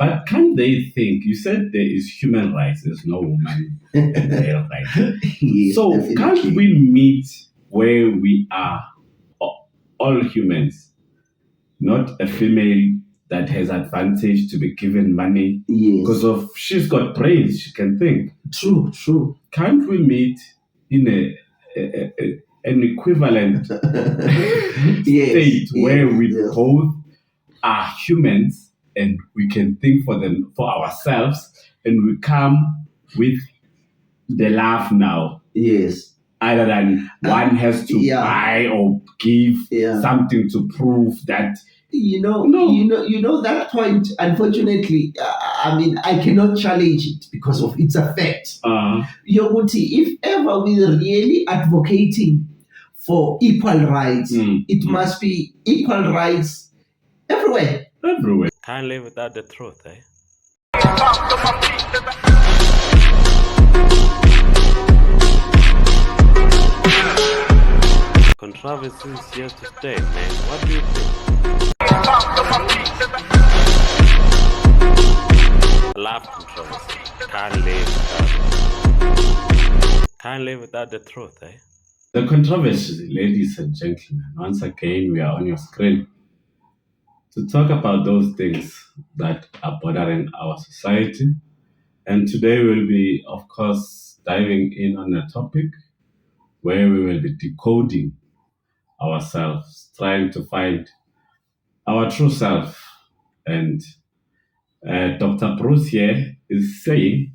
But can't they think? You said there is human rights. There's no woman and male rights. Yes, So definitely. can't we meet where we are all humans, not a female that has advantage to be given money because of she's got brains, she can think. True. Can't we meet in an equivalent state where we both are humans and we can think for ourselves, and we come with the love now? Yes. Other than one has to buy or give something to prove that. You know that point. Unfortunately, I cannot challenge it because of its effect. Yoguti, if ever we are really advocating for equal rights, it must be equal rights everywhere. Everywhere. Can't live without the truth, eh? Controversy is here to stay, man. What do you think? I love controversy. Can't live without the truth, eh? The controversy, ladies and gentlemen, once again we are on your screen to talk about those things that are bothering our society. And today we'll be, of course, diving in on a topic where we will be decoding ourselves, trying to find our true self. And Dr. Bruce here is saying,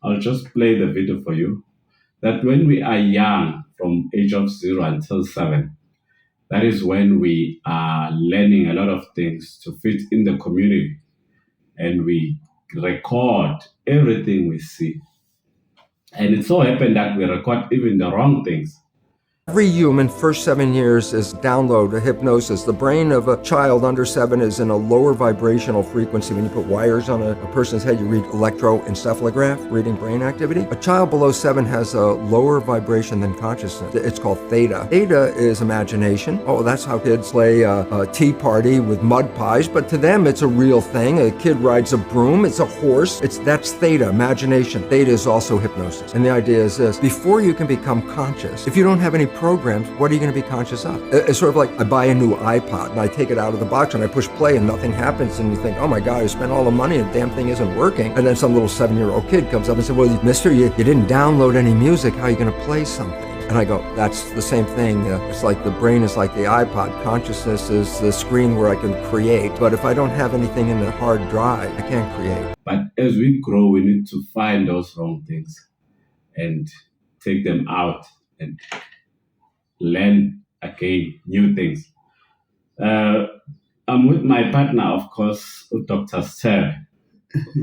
I'll just play the video for you, that when we are young, from age of 0 until 7, that is when we are learning a lot of things to fit in the community, and we record everything we see. And it so happened that we record even the wrong things. Every human first 7 years is download a hypnosis. The brain of a child under 7 is in a lower vibrational frequency. When you put wires on a person's head, you read electroencephalograph, reading brain activity. A child below 7 has a lower vibration than consciousness. It's called theta. Theta is imagination. Oh, that's how kids play a tea party with mud pies, but to them it's a real thing. A kid rides a broom, it's a horse. That's theta, imagination. Theta is also hypnosis. And the idea is this: before you can become conscious, if you don't have any programs, what are you going to be conscious of? It's sort of like I buy a new iPod and I take it out of the box and I push play and nothing happens, and you think, oh my God, I spent all the money and the damn thing isn't working. And then some little 7-year-old kid comes up and says, well, mister, you didn't download any music. How are you going to play something? And I go, that's the same thing. It's like the brain is like the iPod. Consciousness is the screen where I can create. But if I don't have anything in the hard drive, I can't create. But as we grow, we need to find those wrong things and take them out and learn again new things. I'm with my partner, of course, Dr. Steve,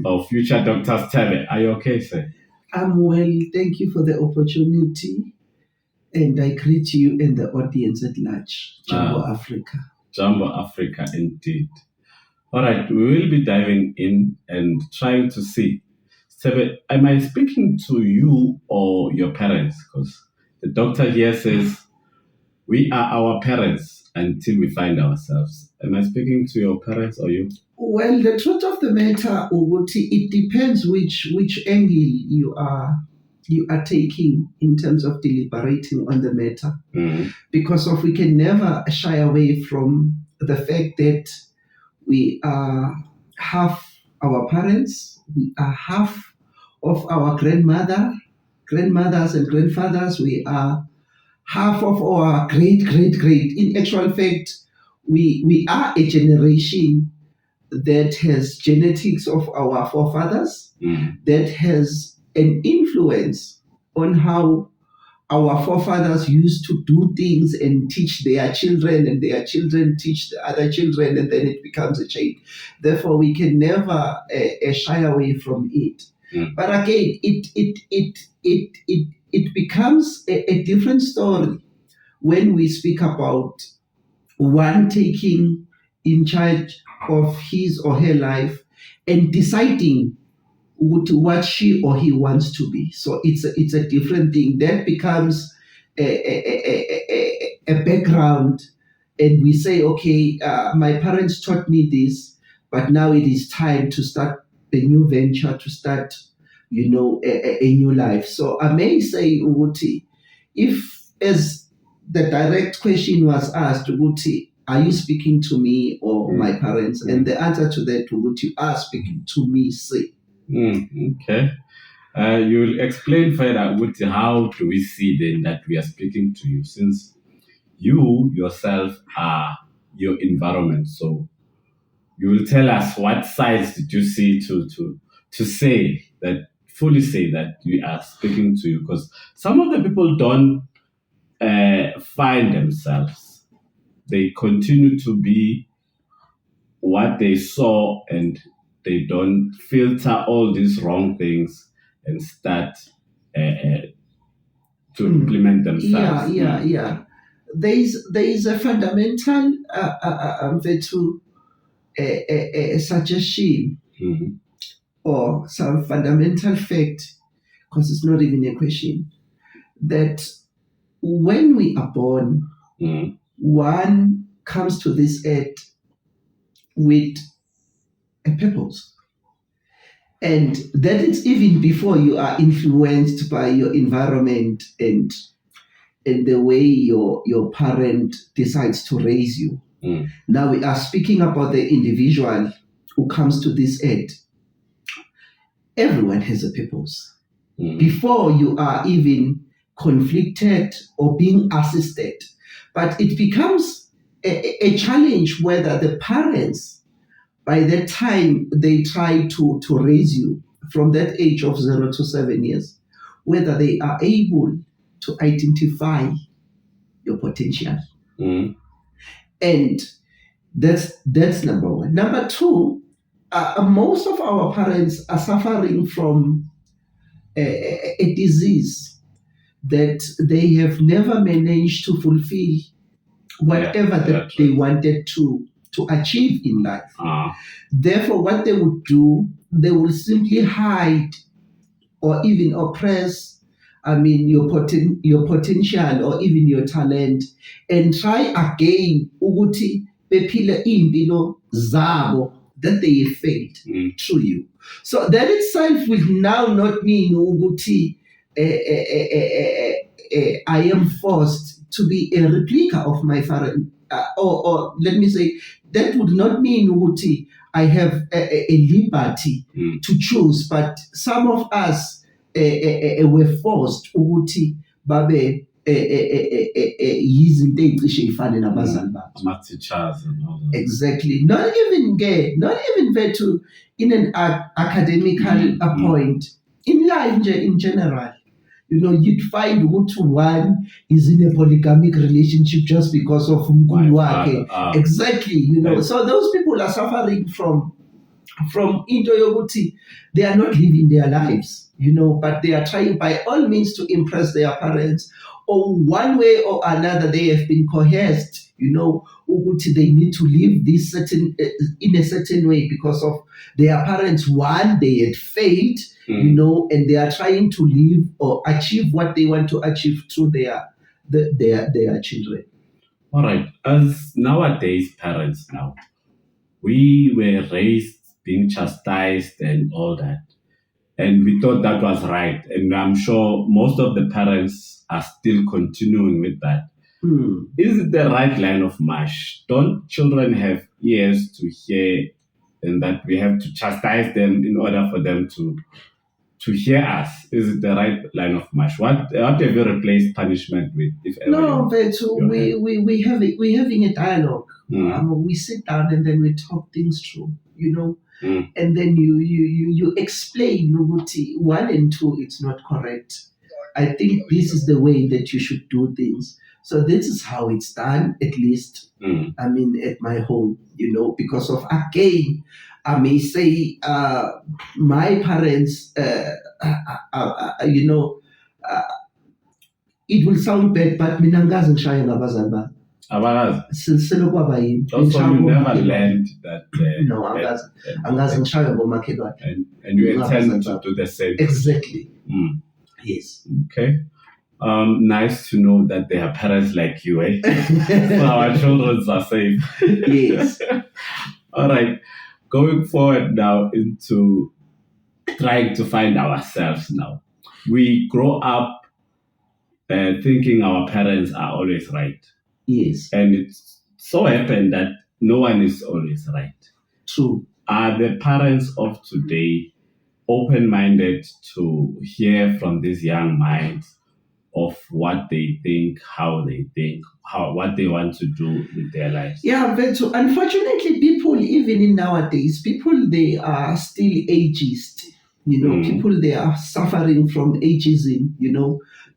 or future Dr. Steve. Are you okay, sir? I'm well. Thank you for the opportunity. And I greet you and the audience at large. Jumbo Africa. Jumbo Africa, indeed. All right, we will be diving in and trying to see. Steve, am I speaking to you or your parents? Because the doctor here says, we are our parents until we find ourselves. Am I speaking to your parents or you? Well, the truth of the matter, Uguti, it depends which angle you are taking in terms of deliberating on the matter. Mm-hmm. Because we can never shy away from the fact that we are half our parents, we are half of our grandmothers and grandfathers, we are half of our great. In actual fact, we are a generation that has genetics of our forefathers, that has an influence on how our forefathers used to do things and teach their children, and their children teach the other children, and then it becomes a chain. Therefore, we can never shy away from it. But again, it becomes a different story when we speak about one taking in charge of his or her life and deciding what she or he wants to be. So it's a different thing. That becomes a background, and we say, okay, my parents taught me this. but now it is time to start a new venture, to start, a new life. So I may say, Uguti, if as the direct question was asked, Uguti, are you speaking to me or my parents? And the answer to that, Uguti, you are speaking to me, say. Okay. You'll explain further, Uguti, how do we see then that we are speaking to you, since you yourself are your environment. So you will tell us what signs did you see to say that, fully say that we are speaking to you, because some of the people don't find themselves. They continue to be what they saw, and they don't filter all these wrong things and start to implement themselves. Yeah. There is a fundamental suggestion or some fundamental fact, because it's not even a question, that when we are born, one comes to this earth with a purpose. And that is even before you are influenced by your environment and the way your parent decides to raise you. Now we are speaking about the individual who comes to this earth. Everyone has a purpose. Before you are even conflicted or being assisted. But it becomes a challenge whether the parents, by that time they try to raise you from that age of 0 to 7 years, whether they are able to identify your potential. And that's number one. Number two, most of our parents are suffering from a disease that they have never managed to fulfill whatever they wanted to achieve in life. Therefore, what they would do, they will simply hide or even oppress, your potential or even your talent, and try again ukuthi bephile impilo zabo that they failed through you. So that itself will now not mean ukuthi I am forced to be a replica of my father, or let me say, that would not mean ukuthi I have a liberty to choose, but some of us were forced ukuthi babe yizinto ezicishe ifane nabazali babo. Teachers and all that. Exactly. Not even there to in an academical point. In life in general. You'd find one is in a polygamic relationship just because of mkulu wake. Exactly. So those people are suffering from into yoguti. They are not living their lives, but they are trying by all means to impress their parents, or one way or another they have been coerced, uguti they need to live this certain in a certain way because of their parents. One, they had failed, and they are trying to live or achieve what they want to achieve through their children. All right. As nowadays parents now, we were raised being chastised and all that. And we thought that was right. And I'm sure most of the parents are still continuing with that. Is it the right line of march? Don't children have ears to hear, and that we have to chastise them in order for them to hear us? Is it the right line of march? What have you replaced punishment with? If ever no, but we're having a dialogue. We sit down and then we talk things through, and then you explain one and two, it's not correct. I think this is the way that you should do things. So this is how it's done, at least, at my home, because of, again, I may say, my parents, it will sound bad, but mina angazi ngishaya ngabazali bami. Abakazi. kwaba yini. Also, you never learned that. No, angazi ngishaya ngomakhelwane. And you intend to do the same. Exactly. Yes. Okay. Nice to know that there are parents like you, so our children are safe. Yes. All right. going forward now into trying to find ourselves now. We grow up thinking our parents are always right. Yes. And it so happened that no one is always right. True. Are the parents of today open-minded to hear from these young minds of what they think, how they think, what they want to do with their lives? Yeah, but unfortunately, people, even in nowadays, people, they are still ageist. People, they are suffering from ageism.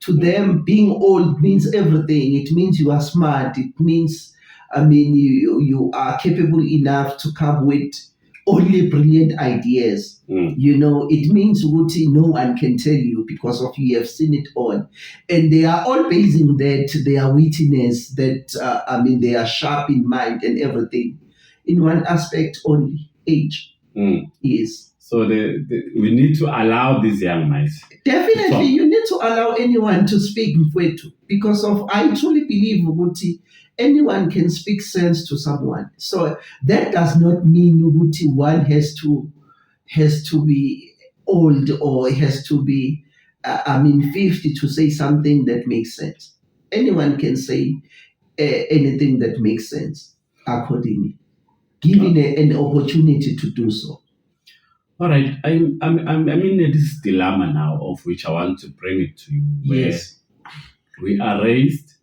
To them, being old means everything. It means you are smart. It means, you are capable enough to come with only brilliant ideas. It means what no one can tell you because of you have seen it all. And they are all basing that their wittiness, that, they are sharp in mind and everything. In one aspect only, age. Yes. So we need to allow these young minds. Definitely, you need to allow anyone to speak Mfwethu, because I truly believe Uguti, anyone can speak sense to someone. So that does not mean Uguti one has to be old or has to be 50 to say something that makes sense. Anyone can say anything that makes sense accordingly, given an opportunity to do so. All right, I'm in this dilemma now of which I want to bring it to you. Where Yes. we are raised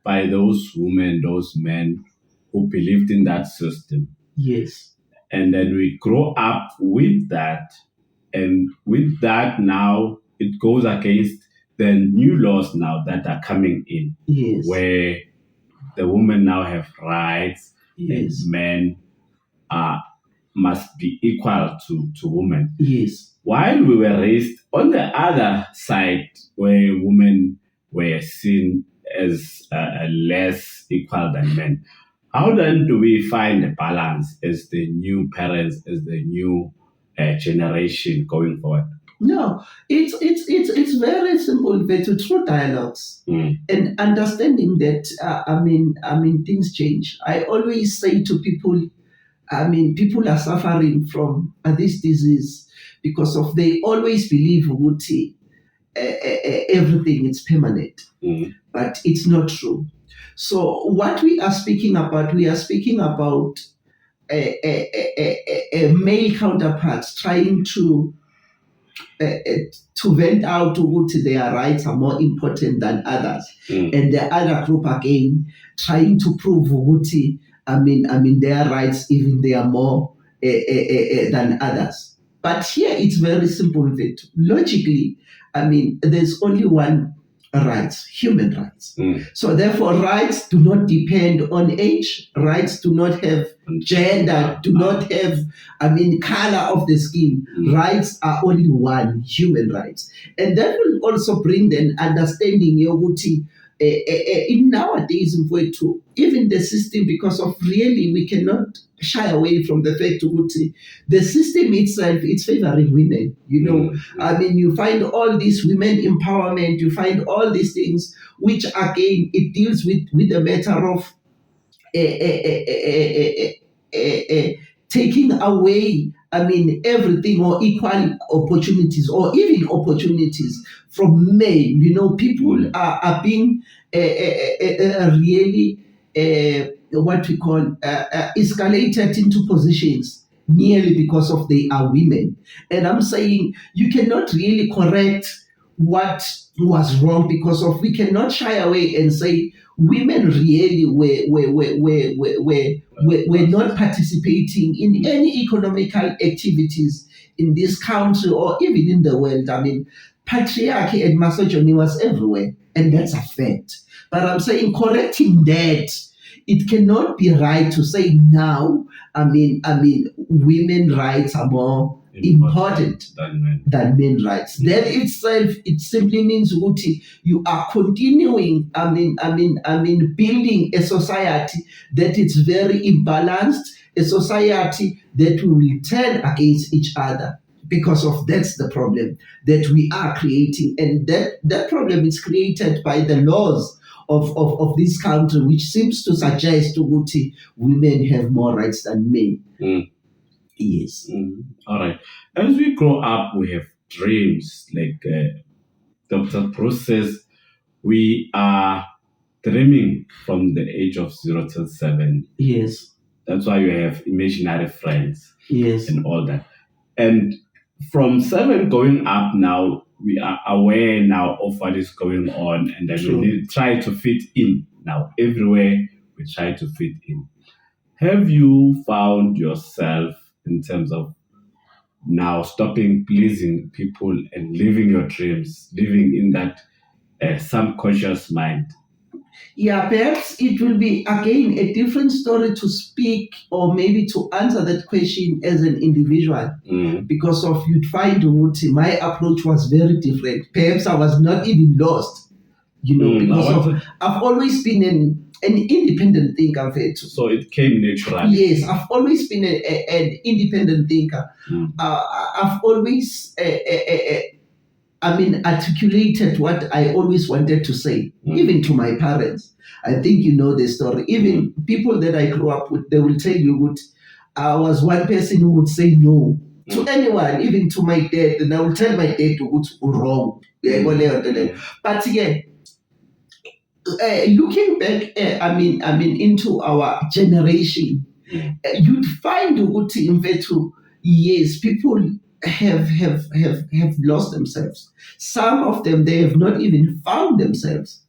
by those women, those men who believed in that system. Yes. And then we grow up with that. And with that now, it goes against the new laws now that are coming in. Yes. Where the women now have rights, Yes. and men must be equal to women. Yes. While we were raised on the other side, where women were seen as less equal than men, how then do we find a balance as the new parents, as the new generation going forward? No, it's very simple, but through dialogues and understanding that things change. I always say to people, people are suffering from this disease because of they always believe Wuti, everything is permanent, but it's not true. So what we are speaking about a male counterparts trying to vent out to their rights are more important than others, and the other group again trying to prove Wuti, their rights even they are more than others. But here it's very simple. That logically, there's only one rights, human rights. So therefore, rights do not depend on age. Rights do not have gender. Do not have, color of the skin. Rights are only one, human rights, and that will also bring an understanding. In nowadays, even the system, because of really we cannot shy away from the fact that the system itself is favoring women. You find all this women empowerment, you find all these things, which again it deals with the matter of taking away everything or equal opportunities or even opportunities from men. People are being really what we call escalated into positions merely because of they are women. And I'm saying you cannot really correct what was wrong because of we cannot shy away and say women really were not participating in any economical activities in this country or even in the world. Patriarchy and misogyny was everywhere, and that's a fact. But I'm saying correcting that, it cannot be right to say now, women rights are more important than men rights. That itself, it simply means you are continuing, building a society that is very imbalanced, a society that will turn against each other. Because of that's the problem that we are creating, and that problem is created by the laws of this country, which seems to suggest women have more rights than men. Yes. All right. As we grow up, we have dreams. Like Dr. Bruce says, we are dreaming from the age of 0 till 7. Yes. That's why you have imaginary friends Yes. and all that. And from 7 going up now, we are aware now of what is going on, and then True. we need try to fit in now. Everywhere we try to fit in. Have you found yourself in terms of now stopping pleasing people and living your dreams, living in that subconscious mind? Yeah, perhaps it will be again a different story to speak or maybe to answer that question as an individual, because of you'd find my approach was very different. Perhaps I was not even lost, because I've always been an independent thinker. So it came naturally. Yes, I've always been an independent thinker. I've always articulated what I always wanted to say, even to my parents. I think you know the story. Even people that I grew up with, they will tell you I was one person who would say no to anyone, even to my dad, and I will tell my dad to go wrong. But again, looking back, into our generation, you'd find yes, people have lost themselves. Some of them, they have not even found themselves,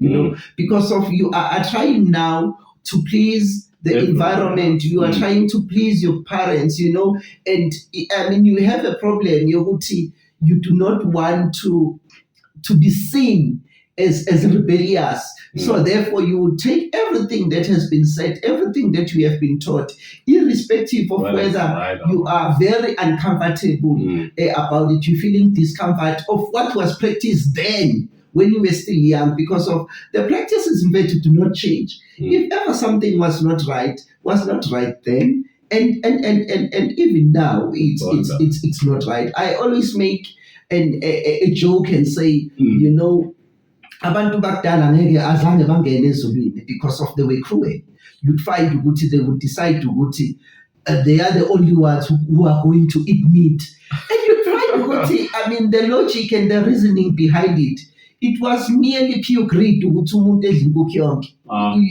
because of you are trying now to please the environment. You are trying to please your parents, and you have a problem. You do not want to be seen as rebellious. So therefore you will take everything that has been said, everything that you have been taught, irrespective of whether you are very uncomfortable about it, you're feeling discomfort of what was practiced then when you were still young, because of the practices invented do not change. If ever something was not right then, and even now it's not right. I always make a joke and say, abantu bakudala ngeke azange bangene ezulwini because of the way cruel. You'd find ukuthi they would decide ukuthi they are the only ones who are going to eat meat. And you'd find ukuthi, the logic and the reasoning behind it, it was merely pure greed ukuthi umuntu edle inkukhu yonke.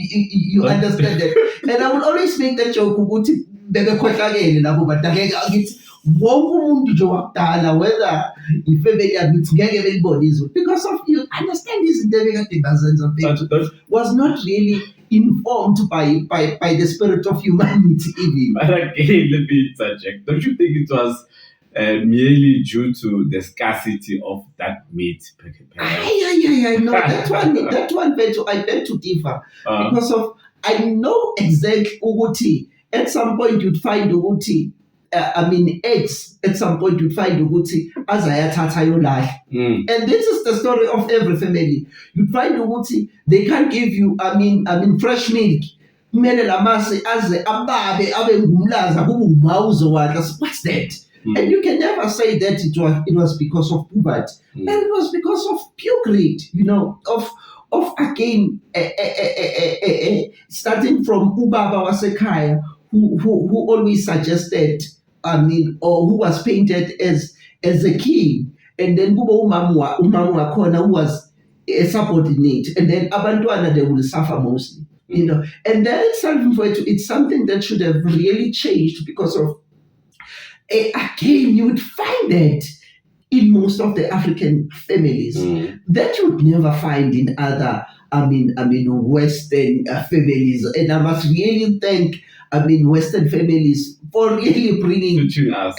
You understand that? And I would always make that joke ukuthi bebekhohlakele labo bantu angeke akithi wonke umuntu nje wakudala, whether ifamily yakithi ngeke belibone izulu, because of, you understand, izinto ebekade bazenza was not really informed by the spirit of humanity even. But again, let me interject. Don't you think it was merely due to the scarcity of that meat? No, that one I beg to differ, because of, I know exactly ukuthi at some point you'd find ukuthi eggs, at some point you'd find ukuthi azayathatha yolahla. And this is the story of every family. You'd find ukuthi they can't give you fresh milk. Kumele lamasi aze ababe abe ngumlaza kube uma uzowadla. What's that? And you can never say that it was because of poverty. And it was because of pure greed, of again, starting from ubaba wasekhaya, who always suggested, or who was painted as a king, and then kubo umama wakhona who was a subordinate, and then abantwana, they will suffer mostly, and that itself, it's something that should have really changed, because of, again, you would find that in most of the African families that you would never find in other Western families. And I must really thank Western families for really bringing teaching us.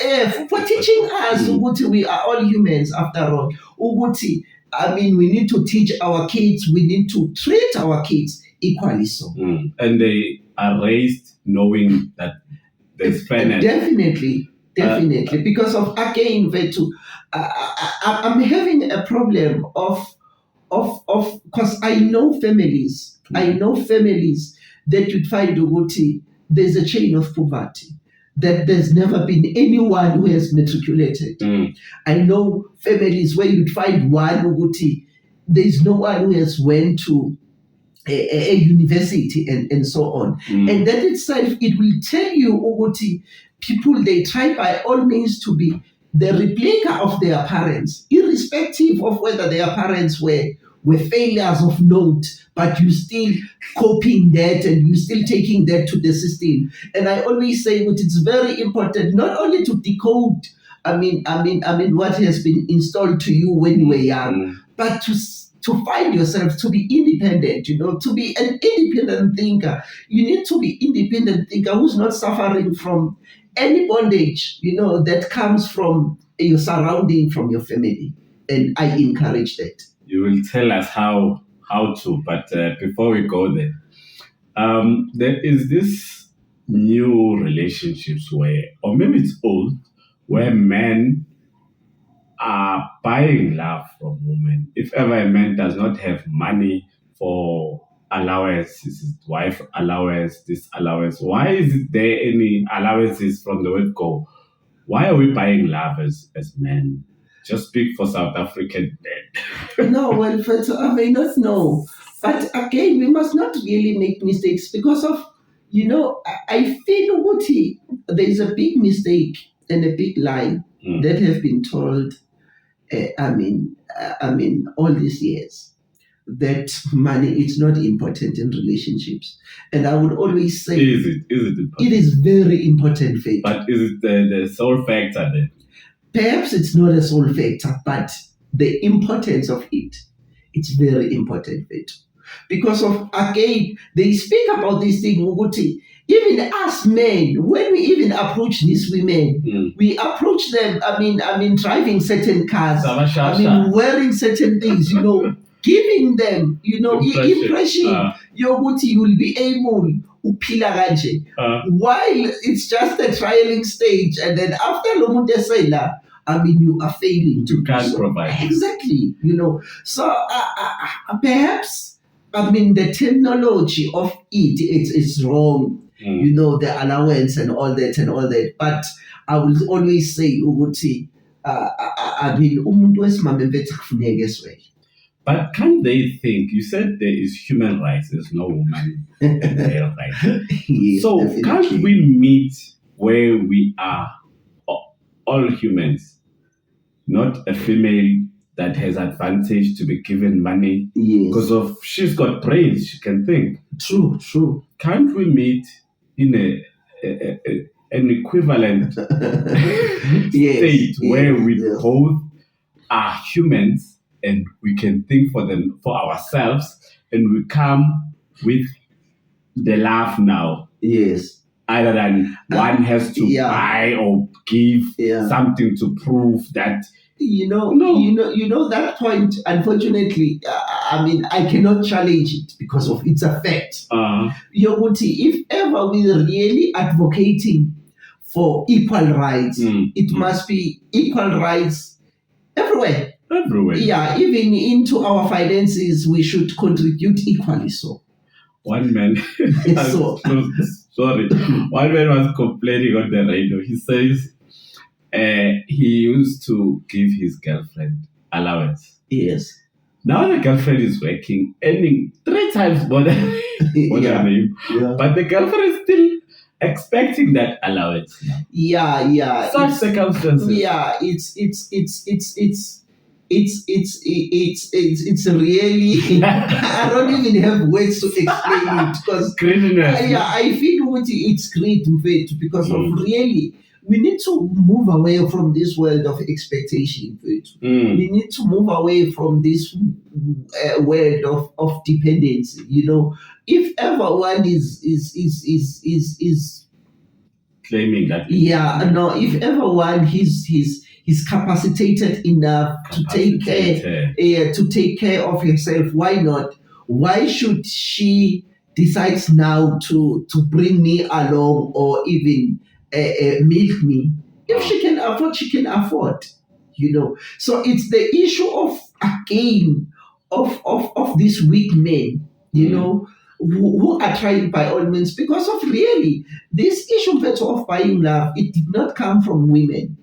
For teaching us ukuthi we are all humans after all. Ukuthi, we need to teach our kids, we need to treat our kids equally so. And they are raised knowing that there's fairness. Definitely, because of, again, Vetu, I'm having a problem of because I know families that you'd find ukuthi there's a chain of poverty, that there's never been anyone who has matriculated. I know families where you'd find one ukuthi there's no one who has went to a university and so on. And that itself, it will tell you ukuthi people, they try by all means to be the replica of their parents, irrespective of whether their parents were failures of note, but you still copying that and you still taking that to the system. And I always say that it's very important not only to decode what has been installed to you when you were young, but to find yourself, to be independent, to be an independent thinker. You need to be independent thinker who's not suffering from any bondage, that comes from your surrounding, from your family. And I encourage that. You will tell us how to, but before we go there, there is this new relationships where, or maybe it's old, where men are buying love from women. If ever a man does not have money for allowance, his wife allowance, this allowance, why is there any allowances from the word go? Why are we buying love as men? Just speak for South African men. No, well, I may not know. But again, we must not really make mistakes because of, I feel Uti, there is a big mistake and a big lie that have been told, all these years, that money is not important in relationships. And I would always say, Is it important? It is very important, Faith. But is it the sole factor then? Perhaps it's not a sole factor, but the importance of it's very important, Faith. Because of, again, they speak about this thing, Uguti. Even us men, when we even approach these women, we approach them, driving certain cars, wearing certain things, giving them, impression, you will be able uphila kanje. While it's just a trialing stage, and then after Lomunde Sela, you are failing to can't provide. Exactly, So perhaps, the terminology of it's wrong. The allowance and all that. But I will always say, Uguti, umuntu wesimame mfethu kufuneka eswele. But can they think, you said there is human rights, there's no woman and male rights. Yes, so definitely. can't we meet where we are all humans, not a female that has advantage to be given money because of she's got brains, she can think. True. Can't we meet in an equivalent state where we both are humans and we can think for ourselves, and we come with the love now? Yes. Other than one has to buy or give something to prove that. That point, unfortunately, I cannot challenge it because of its effect. If ever we're really advocating for equal rights, it must be equal rights everywhere. Yeah, even into our finances, we should contribute equally so. One man, one man was complaining on the radio. He says, he used to give his girlfriend allowance. Yes. Now the girlfriend is working, earning 3 times more than him. Yeah. But the girlfriend is still expecting that allowance. Yeah. Such circumstances. Yeah, it's really I don't even have words to explain it because I feel it's great because of really. We need to move away from this world of expectation. We need to move away from this world of dependency. If ever one is claiming that. If ever one he's capacitated enough to take care of herself, why not? Why should she decides now to bring me along or even milk me? If she can afford, she can afford. So it's the issue of again of these weak men, who are trying by all means, because of really this issue of buying love, it did not come from women.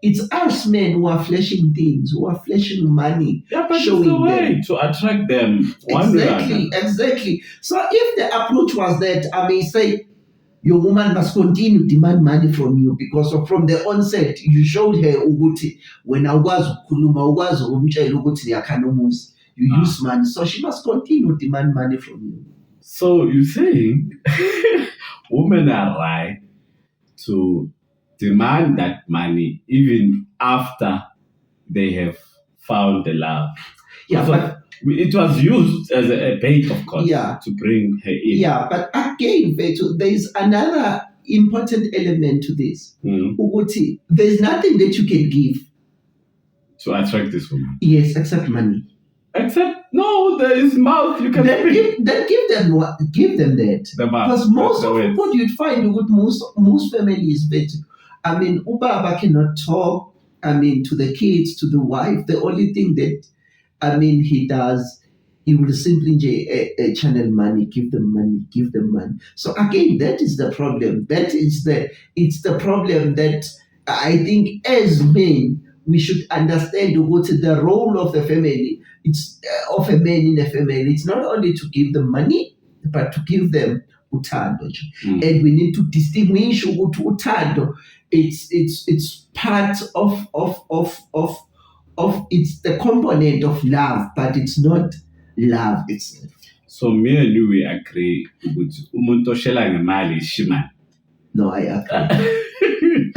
It's us men who are flashing things, who are flashing money, Yeah, but it's showing a way them. to attract them. One way or another. Exactly. So if the approach was that, I may say, your woman must continue to demand money from you because from the onset you showed her ukuthi wena ukwazi ukukhuluma ukwazi ukumtshela ukuthi niyakhana umuzi. You use money, so she must continue to demand money from you. So you're saying women are right to demand that money even after they have found the love. Yeah, So but it was used as a bait, of course, Yeah. to bring her in. yeah, but again, Beto, there is another important element to this. Ukuthi there's nothing that you can give, To attract this woman. yes, except money. Except, no, there is mouth. You can Then speak. give them what? Give them that. The mouth. Because most the of words. what you'd find with most families, but I mean, Ubaba cannot talk. I mean, to the kids, to the wife. The only thing that he does, he will simply channel money, give them money, give them money. So again, that is the problem. It's the problem that I think as men we should understand what the role of the family. It's of a man in a family. It's not only to give them money, but to give them uthando. And we need to distinguish ukuthi uthando. It's part of it's the component of love, but it's not love itself. So me and you, we agree with umuntu oshela ngemali ishimane. No, I agree.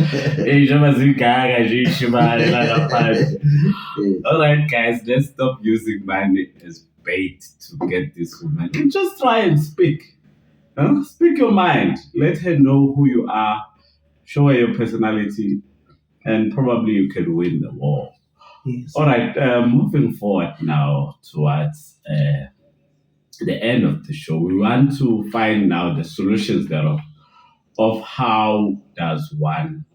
All right, guys, let's stop using money as bait to get this woman. And just try and speak. Speak your mind. Let her know who you are. Show her your personality. And probably you can win the war. Yes. All right, moving forward now towards the end of the show. We want to find now the solutions thereof of how does one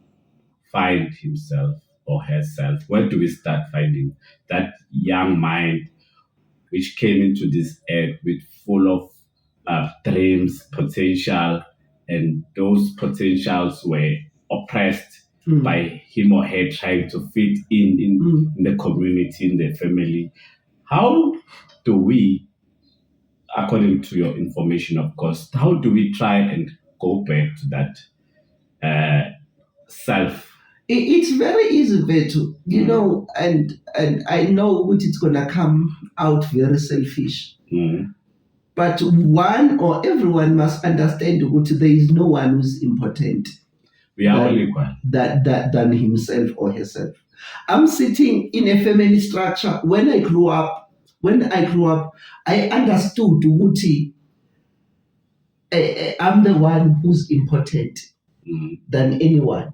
find himself or herself. Where do we start finding that young mind which came into this earth with full of dreams, potential, and those potentials were oppressed by him or her trying to fit in the community, in the family. How do we, according to your information, of course, how do we try and go back to that self? It's very easy, Beto, you know, and I know what it's gonna come out very selfish. But one or everyone must understand that there is no one who's important. We are all equal. Than himself or herself. I'm sitting in a family structure. When I grew up, I understood Wuti. I'm the one who's important than anyone.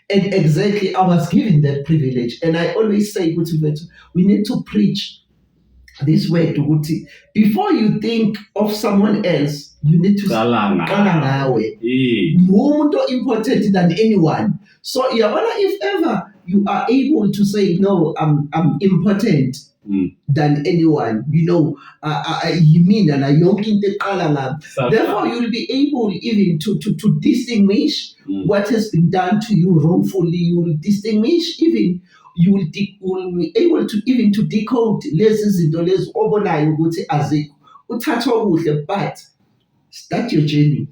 And exactly, I was given that privilege. And I always say, Wuti, we need to preach this way to Wuti. Before you think of someone else, you need to Qala ngawe. More important than anyone. So if ever you are able to say no, I'm important than anyone, you know, you mean and therefore you'll be able even to distinguish what has been done to you wrongfully. You will distinguish even. You will be able to even to decode lezi zinto lezi obonayo ukuthi azikho uthatha okuhle, but start your journey,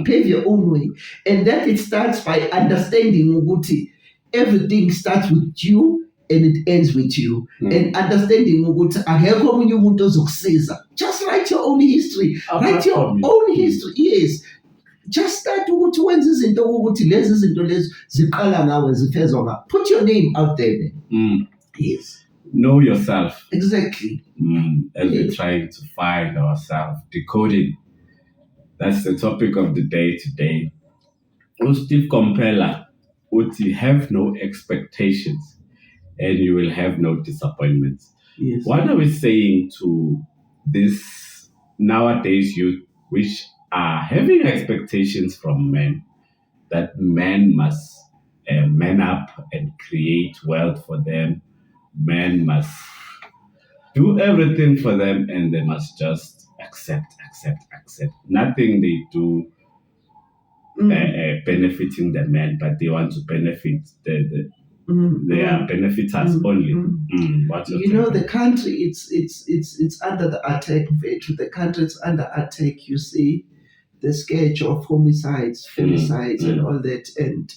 pave your own way, and that it starts by understanding ukuthi everything starts with you and it ends with you, and understanding ukuthi akekho omunye umuntu ozokusiza. Just write your own history, write your own history. Yes. Just start ukuthi wenze izinto ukuthi lezi zinto lezi ziqala ngawe zifezwa ngawe. Put your name out there. Yes. Know yourself. Exactly. As we're trying to find ourselves. Decoding. That's the topic of the day today. Steve Compella would have no expectations and you will have no disappointments. Yes. What are we saying to this nowadays youth which are having expectations from men that men must man up and create wealth for them? Men must do everything for them and they must just accept. Nothing they do benefiting the men, but they want to benefit They are benefiters only. What's your You know, take? the country, it's under the attack. The country is under attack. You see, the scourge of homicides, femicides, and all that. And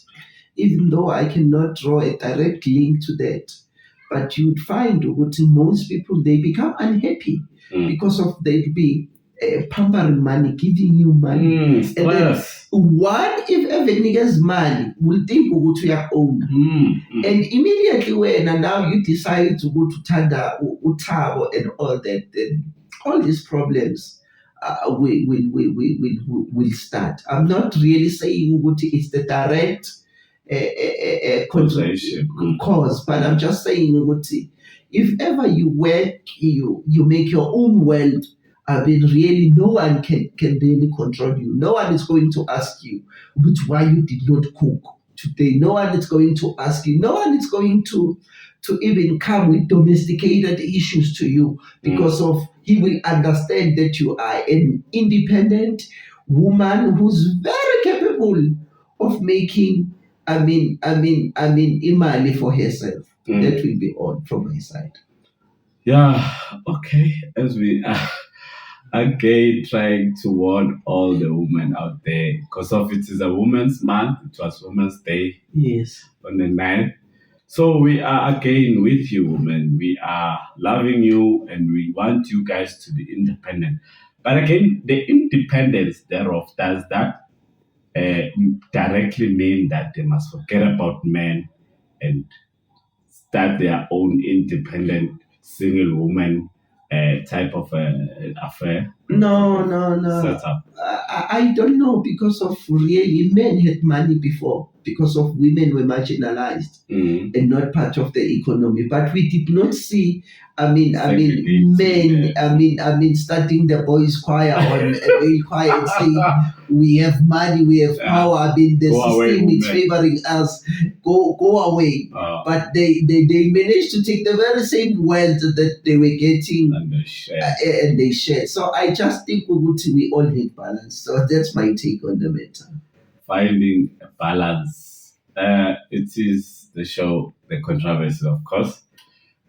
even though I cannot draw a direct link to that, but you'd find that most people, they become unhappy because of they'll be pampering money, giving you money. And then Stress. one, if ever niggas money, will think go to your own. And immediately when now you decide to go to Tanda, Utabo, and all that, then all these problems will start. I'm not really saying what is the direct Causation. cause, but I'm just saying what if ever you work, you make your own wealth. I mean, really, no one can really control you. No one is going to ask you why you did not cook today. No one is going to ask you. No one is going to even come with domesticated issues to you because of he will understand that you are an independent woman who's very capable of making imali for herself. That will be all from my side. Yeah, okay. As we are again trying to warn all the women out there, because of it is a Women's Month, it was Women's Day Yes. on the 9th. So we are again with you, women. We are loving you and we want you guys to be independent. But again, the independence thereof, does that directly mean that they must forget about men and start their own independent single woman type of affair? No. Setup. I don't know, because of really men had money before, because of women were marginalized and not part of the economy. But we did not see, men, starting the boys' choir on a male choir and saying, we have money, we have power. The Go system away, is favoring us. Go away. But they managed to take the very same wealth that they were getting and they shared. So I just think we all need balance. So that's my take on the matter. Finding a balance. It is the show, The Controversy, of course.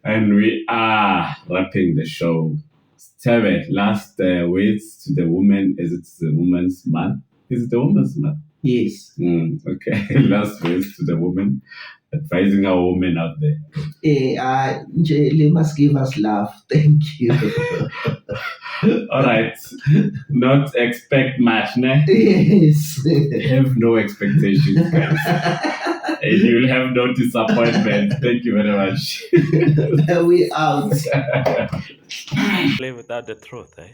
And we are wrapping the show. Steve, last words to the women. Is it the Women's Month? Is it the Women's Month? Yes. Okay. Last words to the women, advising our women out there. They must give us love. Thank you. All right. Not expect much, ne? Yes. Have no expectations, guys. And you'll have no disappointment. Thank you very much. We out. Play without the truth, eh?